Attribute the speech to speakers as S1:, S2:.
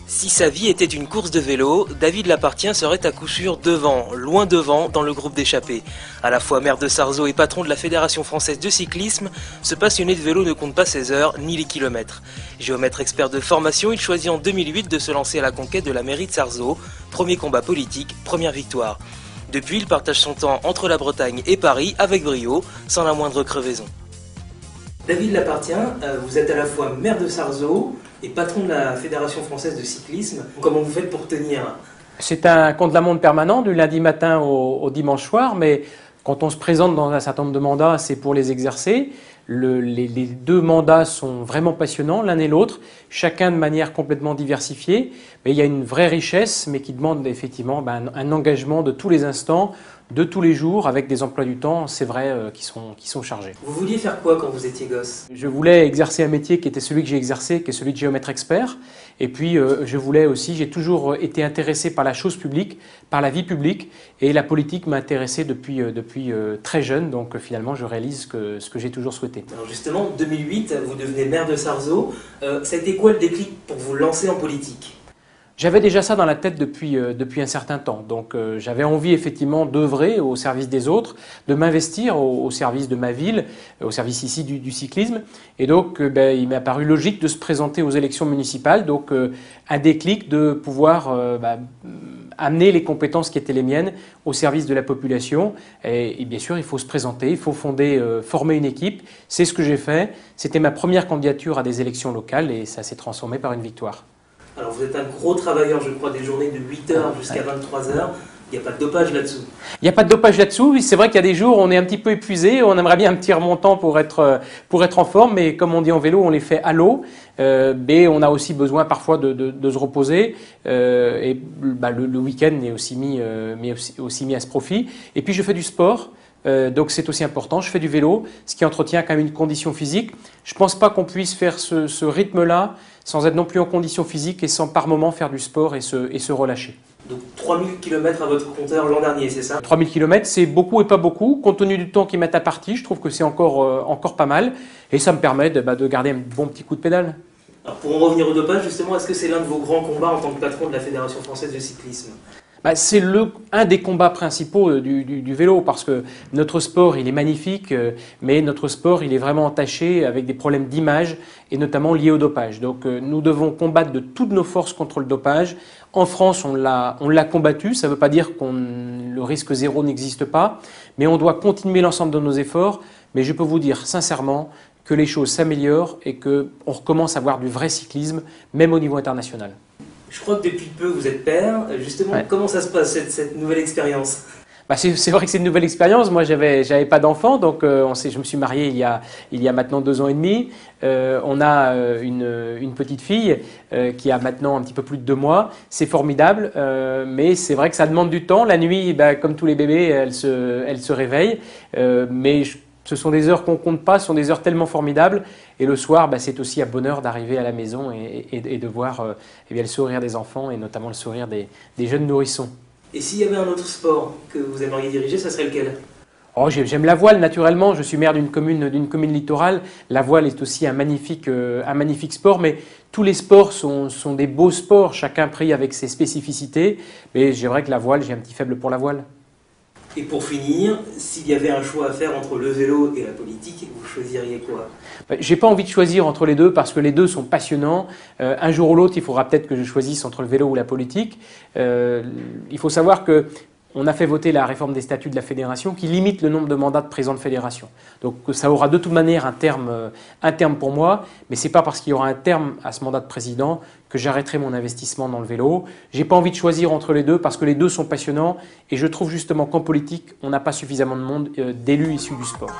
S1: Si sa vie était une course de vélo, David Lapartien serait à coup sûr devant, loin devant, dans le groupe d'échappés. À la fois maire de Sarzeau et patron de la Fédération française de cyclisme, ce passionné de vélo ne compte pas ses heures ni les kilomètres. Géomètre expert de formation, il choisit en 2008 de se lancer à la conquête de la mairie de Sarzeau. Premier combat politique, première victoire. Depuis, il partage son temps entre la Bretagne et Paris avec brio, sans la moindre crevaison. David Lapartien, vous êtes à la fois maire de Sarzeau et patron de la Fédération française de cyclisme. Comment vous faites pour tenir?
S2: C'est un contre-la-montre permanent du lundi matin au dimanche soir, mais quand on se présente dans un certain nombre de mandats, c'est pour les exercer. Les deux mandats sont vraiment passionnants, l'un et l'autre, chacun de manière complètement diversifiée. Mais il y a une vraie richesse, mais qui demande effectivement un engagement de tous les instants, de tous les jours, avec des emplois du temps, c'est vrai, qui sont chargés.
S1: Vous vouliez faire quoi quand vous étiez gosse?
S2: Je voulais exercer un métier qui était celui que j'ai exercé, qui est celui de géomètre expert. Et puis, je voulais aussi, j'ai toujours été intéressé par la chose publique, par la vie publique. Et la politique m'a intéressé depuis très jeune. Donc, finalement, je réalise ce que j'ai toujours souhaité.
S1: Alors justement, en 2008, vous devenez maire de Sarzeau. Ça a été quoi le déclic pour vous lancer en politique?
S2: J'avais déjà ça dans la tête depuis un certain temps. Donc j'avais envie effectivement d'œuvrer au service des autres, de m'investir au service de ma ville, au service ici du cyclisme. Et donc il m'a paru logique de se présenter aux élections municipales. Donc un déclic de pouvoir amener les compétences qui étaient les miennes au service de la population. Et bien sûr, il faut se présenter, il faut former une équipe. C'est ce que j'ai fait. C'était ma première candidature à des élections locales et ça s'est transformé par une victoire.
S1: Alors vous êtes un gros travailleur, je crois, des journées de 8h jusqu'à 23h. Il n'y a pas de dopage là-dessous? Il
S2: n'y a pas de dopage là-dessous. C'est vrai qu'il y a des jours où on est un petit peu épuisé, on aimerait bien un petit remontant pour être en forme, mais comme on dit en vélo, on les fait à l'eau. Mais on a aussi besoin parfois de se reposer. Le week-end est aussi mis à ce profit. Et puis je fais du sport. Donc c'est aussi important, je fais du vélo, ce qui entretient quand même une condition physique. Je ne pense pas qu'on puisse faire ce rythme-là sans être non plus en condition physique et sans par moment faire du sport et se relâcher.
S1: Donc 3000 km à votre compteur l'an dernier, c'est ça?
S2: 3000 km, c'est beaucoup et pas beaucoup. Compte tenu du temps qu'ils mettent à partie, je trouve que c'est encore pas mal. Et ça me permet de garder un bon petit coup de pédale.
S1: Alors pour en revenir au dopage, justement, est-ce que c'est l'un de vos grands combats en tant que patron de la Fédération française de cyclisme?
S2: C'est un des combats principaux du vélo parce que notre sport il est magnifique, mais notre sport il est vraiment entaché avec des problèmes d'image et notamment liés au dopage. Donc nous devons combattre de toutes nos forces contre le dopage. En France on l'a combattu, ça ne veut pas dire que le risque zéro n'existe pas, mais on doit continuer l'ensemble de nos efforts. Mais je peux vous dire sincèrement que les choses s'améliorent et qu'on recommence à voir du vrai cyclisme, même au niveau international.
S1: Je crois que depuis peu vous êtes père. Justement, Comment ça se passe cette nouvelle expérience?
S2: C'est vrai que c'est une nouvelle expérience. Moi, j'avais pas d'enfant, donc je me suis marié il y a maintenant 2 ans et demi. On a une petite fille qui a maintenant un petit peu plus de 2 mois. C'est formidable, mais c'est vrai que ça demande du temps. La nuit, comme tous les bébés, elle se réveille. Mais ce sont des heures qu'on ne compte pas, ce sont des heures tellement formidables. Et le soir, c'est aussi un bonheur d'arriver à la maison et de voir le sourire des enfants et notamment le sourire des jeunes nourrissons.
S1: Et s'il y avait un autre sport que vous aimeriez diriger, ça serait lequel?
S2: J'aime la voile naturellement, je suis maire d'une commune littorale. La voile est aussi un magnifique sport, mais tous les sports sont des beaux sports, chacun pris avec ses spécificités. Mais j'aimerais que la voile, j'ai un petit faible pour la voile.
S1: Et pour finir, s'il y avait un choix à faire entre le vélo et la politique, vous choisiriez quoi?
S2: J'ai pas envie de choisir entre les deux parce que les deux sont passionnants. Un jour ou l'autre, il faudra peut-être que je choisisse entre le vélo ou la politique. Il faut savoir que on a fait voter la réforme des statuts de la fédération qui limite le nombre de mandats de président de fédération. Donc ça aura de toute manière un terme pour moi, mais ce n'est pas parce qu'il y aura un terme à ce mandat de président que j'arrêterai mon investissement dans le vélo. Je n'ai pas envie de choisir entre les deux parce que les deux sont passionnants et je trouve justement qu'en politique, on n'a pas suffisamment de monde d'élus issus du sport.